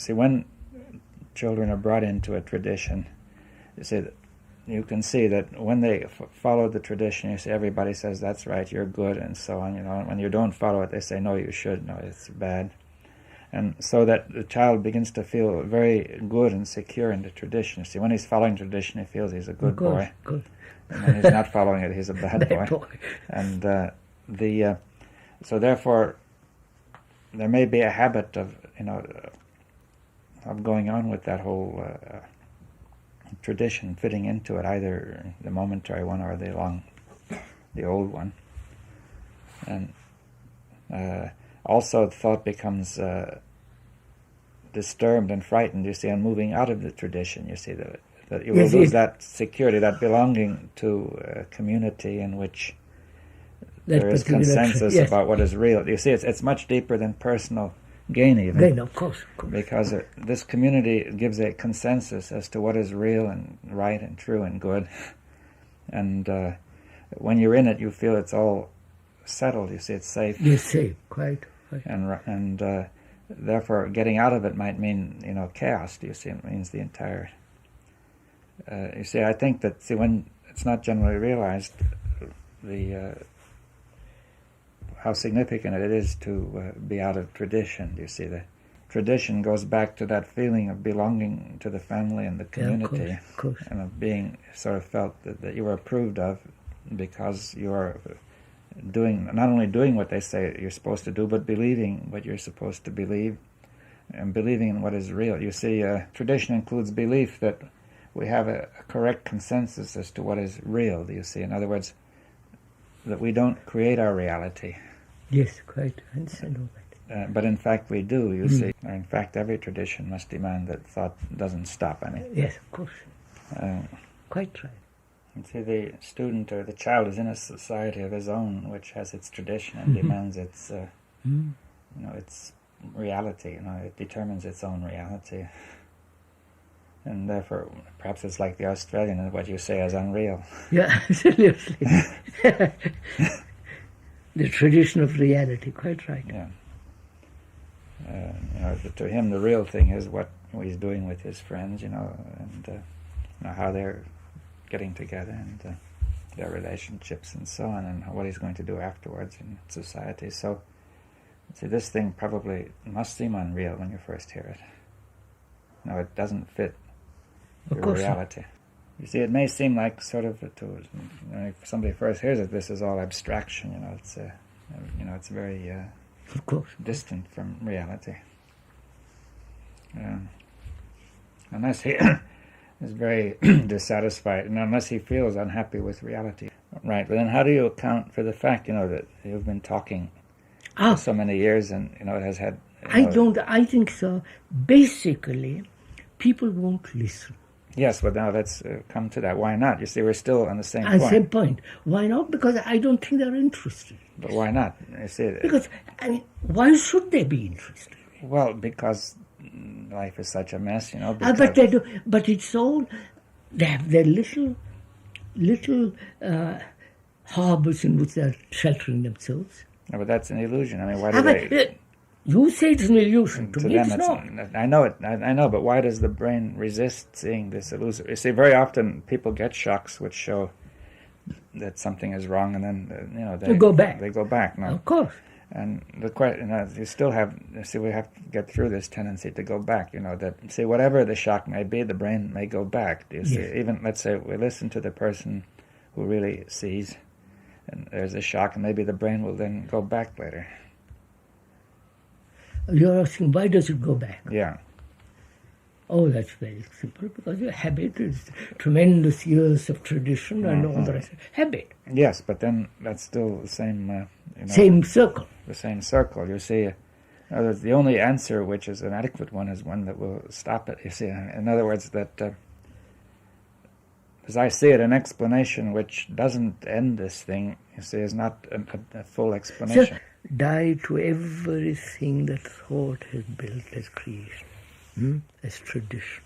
see, when children are brought into a tradition, you can see that when they follow the tradition, you see everybody says, that's right, you're good, and so on, and when you don't follow it, they say, no, you should, no, it's bad. And so that the child begins to feel very good and secure in the tradition. You see, when he's following tradition, he feels he's a good boy. Good. And when he's not following it, he's a bad boy. And so therefore, there may be a habit of going on with that whole tradition, fitting into it, either the momentary one or the old one. And also, thought becomes disturbed and frightened, you see, and moving out of the tradition, you see, that you will lose that security, that belonging to a community in which there is consensus about what is real. You see, it's much deeper than personal gain, even. Gain, of course. Because this community gives a consensus as to what is real and right and true and good. And when you're in it, you feel it's all settled, you see, it's safe. It's safe, quite. And therefore, getting out of it might mean, chaos, you see. It means the entire... you see, I think that, when it's not generally realized, how significant it is to be out of tradition. You see, the tradition goes back to that feeling of belonging to the family and the community, of course. And of being sort of felt that you are approved of because you are not only doing what they say you're supposed to do, but believing what you're supposed to believe and believing in what is real. You see, tradition includes belief that we have a correct consensus as to what is real, you see. In other words, that we don't create our reality. Yes, quite. I understand all that. But in fact we do, you see. In fact, every tradition must demand that thought doesn't stop any. Yes, of course. Quite right. You see, the student or the child is in a society of his own, which has its tradition and demands its, its reality. It determines its own reality. And therefore, perhaps it's like the Australian and what you say is unreal. Yeah, absolutely. The tradition of reality, quite right. Yeah. To him, the real thing is what he's doing with his friends, and how they're getting together and their relationships and so on, and what he's going to do afterwards in society. So, see, this thing probably must seem unreal when you first hear it. No, it doesn't fit your reality. So. You see, it may seem like sort of if somebody first hears it, this is all abstraction. It's very of course, distant from reality. Unless he is very dissatisfied, and unless he feels unhappy with reality. Right. But then, how do you account for the fact, that you've been talking for so many years, and it has had? I think so. Basically, people won't listen. Yes, but now let's come to that. Why not? You see, we're still on the same point. Same point. Why not? Because I don't think they're interested. But why not? You see, because, why should they be interested? Well, because life is such a mess, But they do. But it's all, they have their little harbors in which they're sheltering themselves. No, but that's an illusion. Why do they... You say it's an illusion. To me, them, it's not. I know it. I know, but why does the brain resist seeing this illusion? You see, very often people get shocks which show that something is wrong, and then they go back. They go back. No, of course. And the question, you still have. See, we have to get through this tendency to go back. Whatever the shock may be, the brain may go back. Do you see? Even let's say we listen to the person who really sees, and there's a shock, and maybe the brain will then go back later. You're asking, why does it go back? Yeah. Oh, that's very simple, because your habit is tremendous years of tradition and all the rest. Habit. Yes, but then that's still the same... same circle. The same circle. You see, the only answer, which is an adequate one, is one that will stop it. You see, in other words, that... as I see it, an explanation which doesn't end this thing, you see, is not a full explanation. Die to everything that thought has built as creation, as tradition.